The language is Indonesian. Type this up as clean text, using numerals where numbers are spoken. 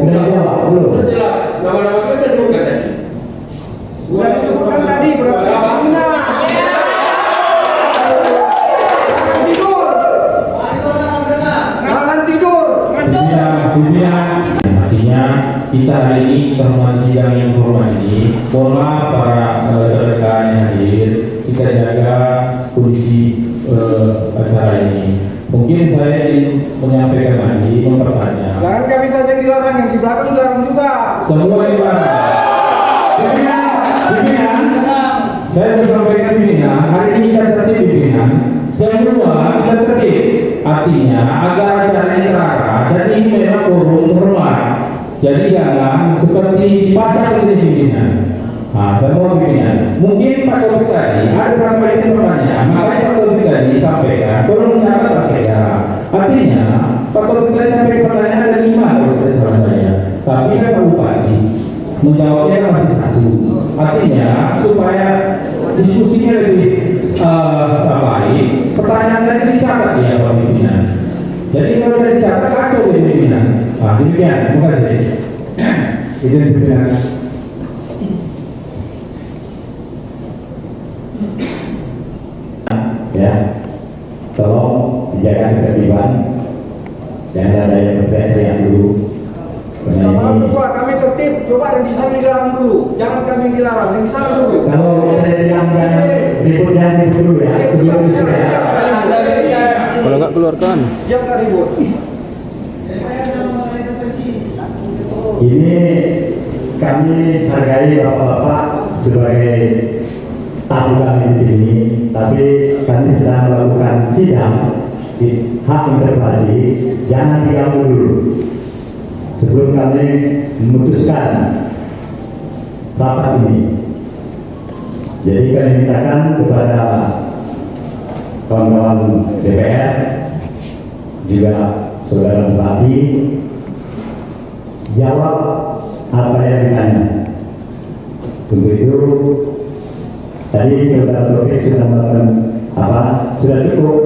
Udah jawab belum? Udah jelas. Nama-nama itu saya sebutkan tadi. Sudah disebutkan tadi berapa pimpinan? Tidur. Jangan tidur. Artinya kita hari ini teman sidang yang hormati, pola para rekan yang hadir, kita jaga kondisi acara ini. Mungkin saya ingin menyampaikan lagi, mempertanya. Jangan kami saja yang dilarang, yang di belakang dilarang juga. Semua dilarang. Pimpinan, saya menyampaikan pimpinan, hari ini kita tertib pimpinan, semua kita tertib. Artinya agar acara ini terarah dan ini memang forum hormat. Jadi jangan seperti di pasar ini pimpinan. Nah, semua pimpinan. Mungkin Pak Taufik tadi ada beberapa itu pertanyaan, makanya Pak Taufik tadi sampaikan, tolong mencatat Pak saya. Artinya Pak Taufik tadi sampai pertanyaan ada 5 kalau tidak salah saya. Tapi kan Pak Bupati menjawabnya masih 1. Artinya supaya diskusinya lebih baik, pertanyaan tadi dicatat ya Pak pimpinan. Jadi kalau tidak dicatat kacau ya pimpinan. Nah, demikian. Terima kasih. Itu pimpinan. Ya, tolong dijaga ketertiban. Jangan ada yang berteriak dulu. Maaf Ketua, kami tertib. Coba yang di sana dilarang dulu. Jangan kami yang dilarang, yang di sana dulu. Kalau saya bilang jangan ribut dulu ya. Sebelum itu ya. Kalau nggak keluarkan. Siap nggak ribut? Ini kami hargai bapak-bapak sebagai tamu kami di sini, tapi kami sedang melakukan sidang di hak interpelasi. Jangan diganggu dulu sebelum kami memutuskan rapat ini. Jadi kami mintakan kepada kawan-kawan DPR juga saudara Bupati jawab apa yang ditanya. Untuk itu tadi saudara Taufik sudah melakukan sudah cukup